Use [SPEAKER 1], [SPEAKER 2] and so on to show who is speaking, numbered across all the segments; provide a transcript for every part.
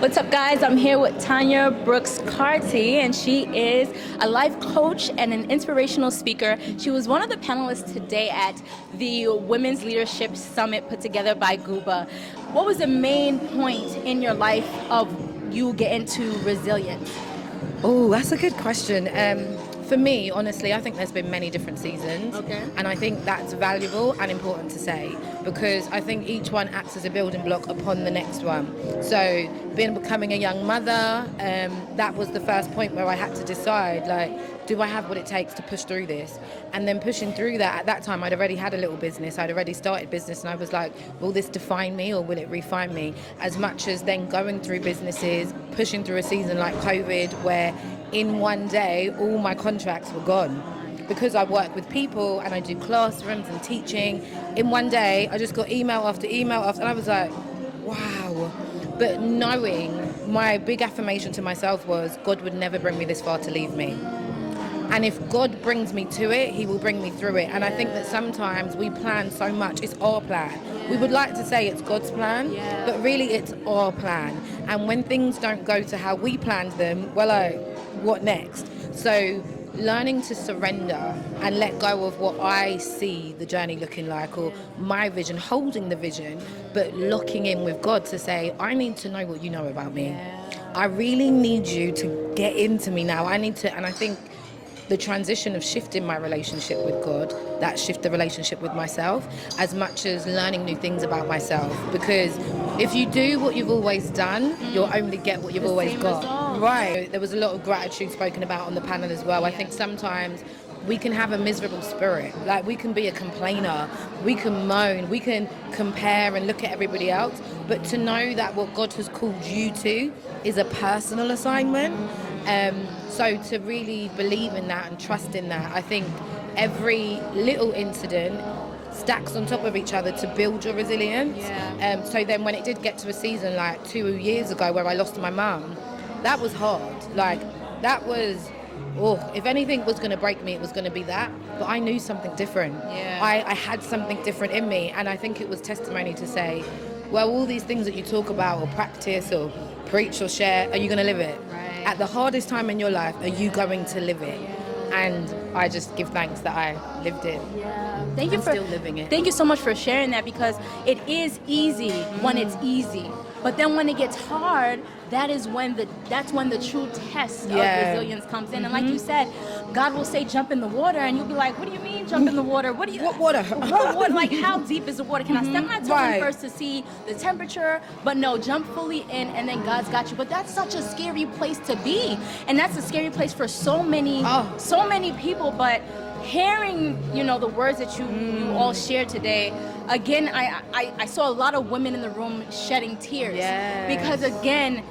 [SPEAKER 1] What's up, guys? I'm here with Tanya Brooks Carty, and she is a life coach and an inspirational speaker. She was one of the panelists today at the Women's Leadership Summit put together by GUBA. What was the main point in your life of you getting to resilience?
[SPEAKER 2] Oh, that's a good question. For me, honestly, I think there's been many different seasons.
[SPEAKER 1] Okay.
[SPEAKER 2] And I think that's valuable and important to say because I think each one acts as a building block upon the next one. So becoming a young mother, that was the first point where I had to decide, like, do I have what it takes to push through this? And then pushing through that, at that time, I'd already had a little business. I'd already started business. And I was like, will this define me or will it refine me? As much as then going through businesses, pushing through a season like COVID where in one day, all my contracts were gone. Because I work with people and I do classrooms and teaching, in one day, I just got email after email after, and I was like, wow. But knowing, my big affirmation to myself was, God would never bring me this far to leave me. And if God brings me to it, he will bring me through it. And I think that sometimes we plan so much, it's our plan. We would like to say it's God's plan, but really it's our plan. And when things don't go to how we planned them, well, what next? So learning to surrender and let go of what I see the journey looking like or my vision, holding the vision, but locking in with God to say, I need to know what you know about me. I really need you to get into me now. And I think the transition of shifting my relationship with God, that shift the relationship with myself as much as learning new things about myself. Because if you do what you've always done, you'll only get what you've always got.
[SPEAKER 1] Result.
[SPEAKER 2] Right. There was a lot of gratitude spoken about on the panel as well. I think sometimes we can have a miserable spirit. Like, we can be a complainer, we can moan, we can compare and look at everybody else. But to know that what God has called you to is a personal assignment. So to really believe in that and trust in that, I think every little incident stacks on top of each other to build your resilience. So then when it did get to a season like 2 years ago where I lost my mum, that was hard. Like, that was, if anything was going to break me, it was going to be that. But I knew something different. I had something different in me. And I think it was testimony to say, well, all these things that you talk about or practice or preach or share, are you going to live it? At the hardest time in your life, are you going to live it? And I just give thanks that I lived it.
[SPEAKER 1] Thank you
[SPEAKER 2] I'm
[SPEAKER 1] for
[SPEAKER 2] still living it.
[SPEAKER 1] Thank you so much for sharing that, because it is easy when it's easy. But then when it gets hard, that's when the true test of resilience comes in. And like you said, God will say, jump in the water, and you'll be like, what do you mean jump in the water? What
[SPEAKER 2] water?
[SPEAKER 1] What water? Like, how deep is the water? Can I step my toe in first to see the temperature? But no, jump fully in, and then God's got you. But that's such a scary place to be. And that's a scary place for so many people. But hearing, the words that you all shared today, again, I saw a lot of women in the room shedding tears. Because again,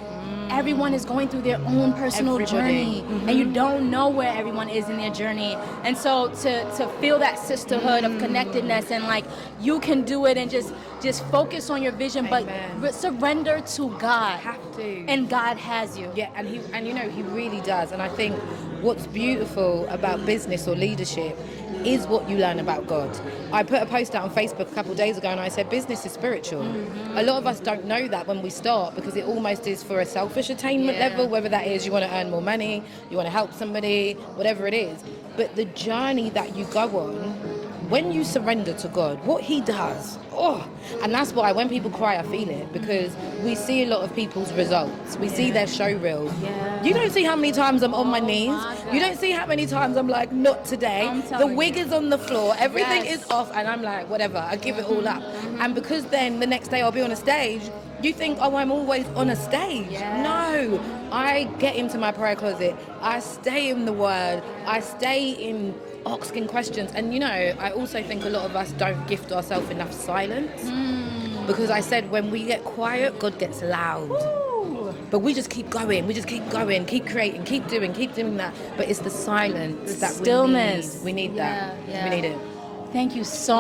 [SPEAKER 1] everyone is going through their own personal journey, and you don't know where everyone is in their journey. And so to feel that sisterhood of connectedness, and like, you can do it, and just focus on your vision, but surrender to God.
[SPEAKER 2] Have to.
[SPEAKER 1] And God has you.
[SPEAKER 2] And he really does. And I think what's beautiful about business or leadership is what you learn about God. I put a post out on Facebook a couple of days ago, and I said business is spiritual. A lot of us don't know that when we start, because it almost is for a selfish attainment level, whether that is you want to earn more money, you want to help somebody, whatever it is. But the journey that you go on, when you surrender to God, what he does, and that's why when people cry, I feel it, because we see a lot of people's results. We see their show reels. You don't see how many times I'm on my knees. You don't see how many times I'm like, not today. The wig is on the floor. Everything is off. And I'm like, whatever, I give it all up. And because then the next day I'll be on a stage, you think, I'm always on a stage. No, I get into my prayer closet. I stay in the word. I stay in asking questions. And I also think a lot of us don't gift ourselves enough silence, because I said when we get quiet, God gets loud. But we just keep going, keep creating, keep doing that. But it's the silence, that
[SPEAKER 1] stillness.
[SPEAKER 2] We need that. We need it.
[SPEAKER 1] Thank you so